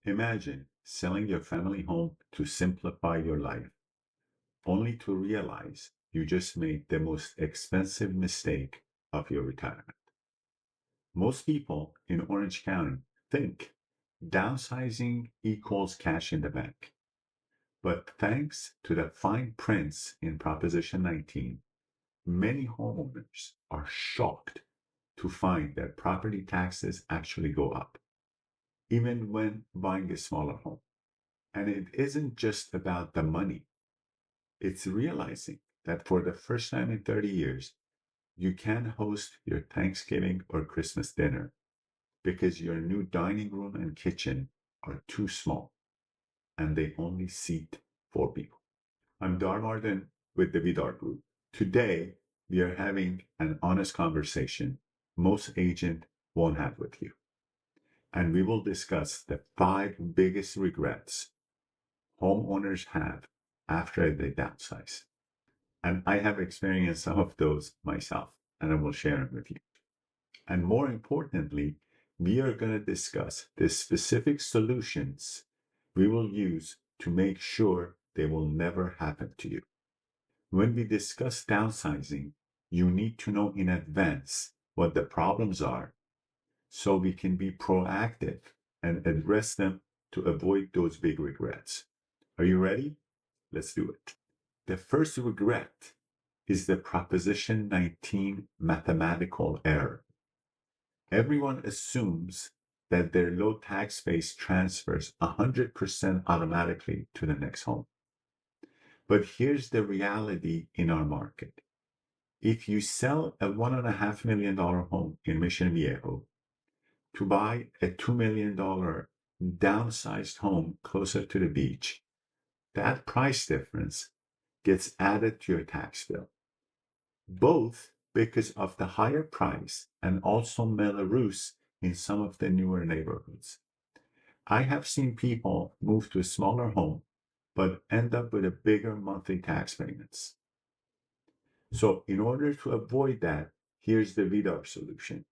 Imagine selling your family home to simplify your life, only to realize you just made the most expensive mistake of your retirement. Most people in Orange County think downsizing equals cash in the bank. But thanks to the fine prints in Proposition 19, many homeowners are shocked to find that property taxes actually go up, even when buying a smaller home. And it isn't just about the money. It's realizing that for the first time in 30 years, you can't host your Thanksgiving or Christmas dinner because your new dining room and kitchen are too small and they only seat 4 people. I'm Darmardan with the Vidar Group. Today, we are having an honest conversation most agents won't have with you. And we will discuss the 5 biggest regrets homeowners have after they downsize. And I have experienced some of those myself, and I will share them with you. And more importantly, we are going to discuss the specific solutions we will use to make sure they will never happen to you. When we discuss downsizing, you need to know in advance what the problems are so we can be proactive and address them to avoid those big regrets. Are you ready? Let's do it. The first regret is the Proposition 19 mathematical error. Everyone assumes that their low tax base transfers 100% automatically to the next home. But here's the reality in our market. If you sell a $1.5 million home in Mission Viejo to buy a $2 million downsized home closer to the beach, that price difference gets added to your tax bill, both because of the higher price and also Melrose in some of the newer neighborhoods. I have seen people move to a smaller home but end up with a bigger monthly tax payments. So in order to avoid that, here's the Vidar solution.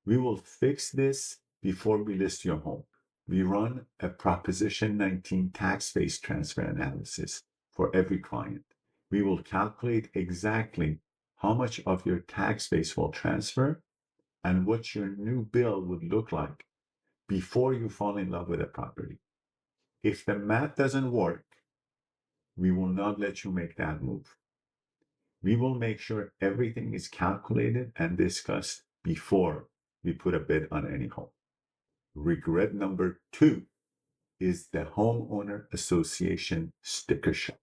We will fix this before we list your home. We run a Proposition 19 tax-based transfer analysis for every client. We will calculate exactly how much of your tax base will transfer and what your new bill would look like before you fall in love with a property. If the math doesn't work, we will not let you make that move. We will make sure everything is calculated and discussed before we put a bid on any home. Regret number 2 is the homeowner association sticker shock.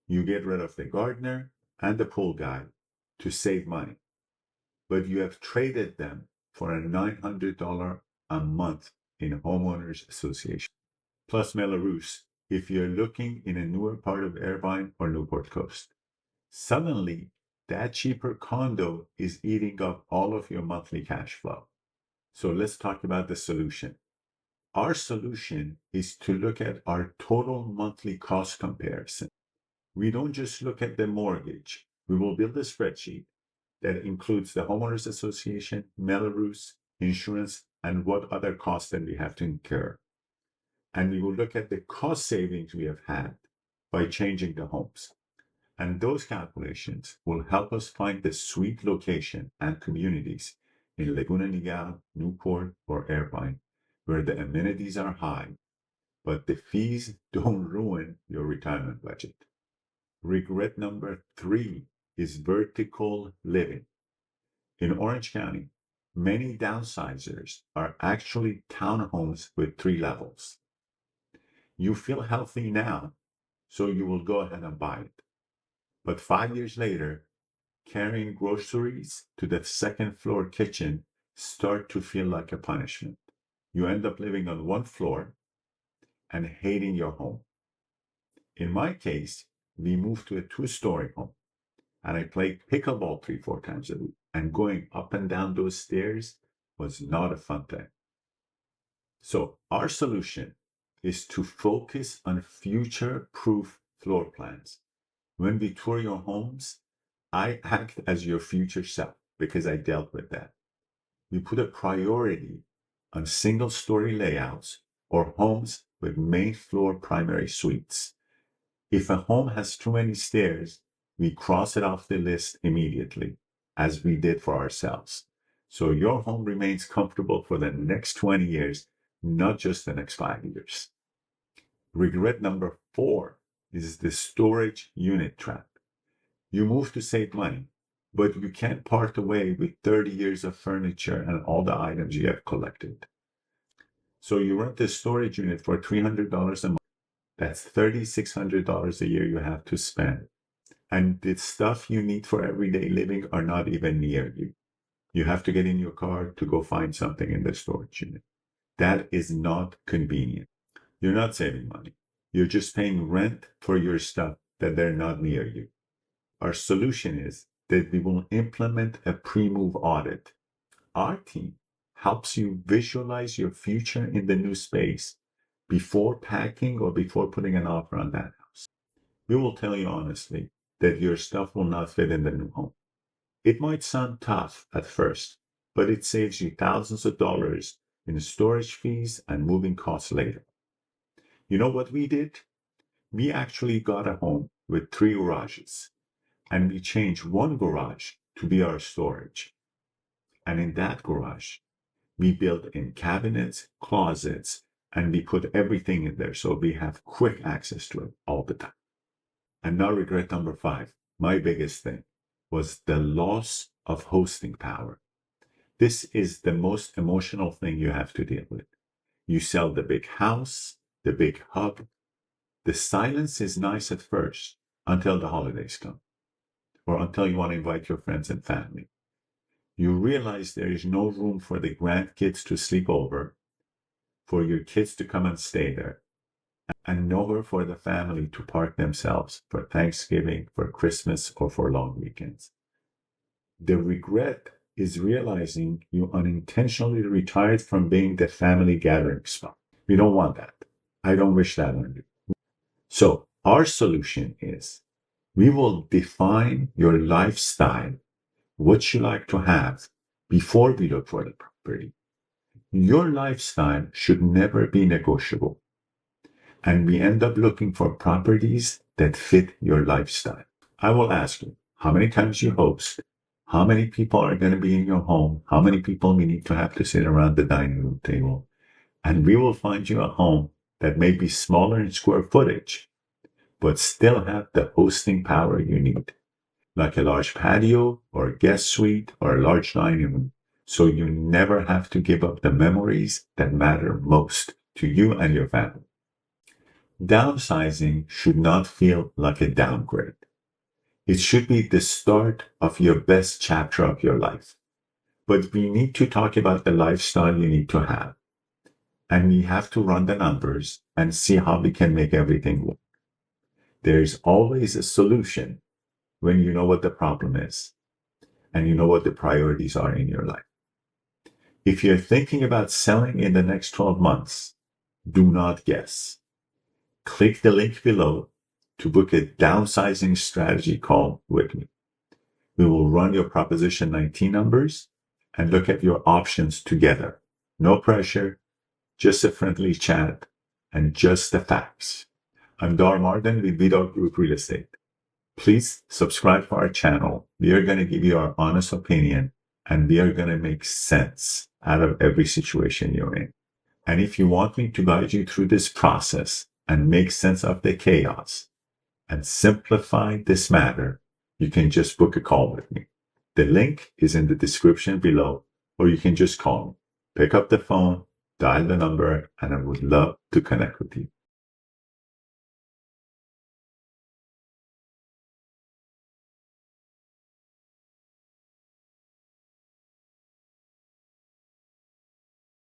You get rid of the gardener and the pool guy to save money, but you have traded them for a $900 a month in homeowners association, plus Melrose if you're looking in a newer part of Irvine or Newport Coast. Suddenly, that cheaper condo is eating up all of your monthly cash flow. So let's talk about the solution. Our solution is to look at our total monthly cost comparison. We don't just look at the mortgage. We will build a spreadsheet that includes the homeowners association, Melrose, insurance, and what other costs that we have to incur. And we will look at the cost savings we have had by changing the homes. And those calculations will help us find the sweet location and communities in Laguna Niguel, Newport, or Irvine, where the amenities are high, but the fees don't ruin your retirement budget. Regret number 3 is vertical living. In Orange County, many downsizers are actually townhomes with 3 levels. You feel healthy now, so you will go ahead and buy it. But 5 years later, carrying groceries to the second floor kitchen start to feel like a punishment. You end up living on 1 floor and hating your home. In my case, we moved to a 2-story home and I played pickleball 3-4 times a week, and going up and down those stairs was not a fun thing. So our solution is to focus on future-proof floor plans. When we tour your homes, I act as your future self because I dealt with that. We put a priority on single-story layouts or homes with main floor primary suites. If a home has too many stairs, we cross it off the list immediately, as we did for ourselves. So your home remains comfortable for the next 20 years, not just the next 5 years. Regret number 4 is the storage unit trap. You move to save money, but you can't part away with 30 years of furniture and all the items you have collected. So you rent a storage unit for $300 a month. That's $3,600 a year you have to spend. And the stuff you need for everyday living are not even near you. You have to get in your car to go find something in the storage unit. That is not convenient. You're not saving money. You're just paying rent for your stuff that they're not near you. Our solution is that we will implement a pre-move audit. Our team helps you visualize your future in the new space before packing or before putting an offer on that house. We will tell you honestly that your stuff will not fit in the new home. It might sound tough at first, but it saves you thousands of dollars in storage fees and moving costs later. You know what we did? We actually got a home with 3 garages, and we changed one garage to be our storage. And in that garage, we built in cabinets, closets, and we put everything in there so we have quick access to it all the time. And now regret number 5, my biggest thing, was the loss of hosting power. This is the most emotional thing you have to deal with. You sell the big house, the big hub. The silence is nice at first until the holidays come, or until you want to invite your friends and family. You realize there is no room for the grandkids to sleep over, for your kids to come and stay there, and nowhere for the family to park themselves for Thanksgiving, for Christmas, or for long weekends. The regret is realizing you unintentionally retired from being the family gathering spot. We don't want that. I don't wish that on you. So our solution is we will define your lifestyle, what you like to have, before we look for the property. Your lifestyle should never be negotiable. And we end up looking for properties that fit your lifestyle. I will ask you how many times you host, how many people are going to be in your home, how many people we need to have to sit around the dining room table. And we will find you a home that may be smaller in square footage, but still have the hosting power you need, like a large patio or a guest suite or a large dining room, so you never have to give up the memories that matter most to you and your family. Downsizing should not feel like a downgrade. It should be the start of your best chapter of your life. But we need to talk about the lifestyle you need to have. And we have to run the numbers and see how we can make everything work. There's always a solution when you know what the problem is and you know what the priorities are in your life. If you're thinking about selling in the next 12 months, do not guess. Click the link below to book a downsizing strategy call with me. We will run your Proposition 19 numbers and look at your options together. No pressure, just a friendly chat, and just the facts. I'm Dar Marden with Vidal Group Real Estate. Please subscribe to our channel. We are going to give you our honest opinion, and we are going to make sense out of every situation you're in. And if you want me to guide you through this process and make sense of the chaos and simplify this matter, you can just book a call with me. The link is in the description below, or you can just call me. Pick up the phone, dial the number, and I would love to connect with you.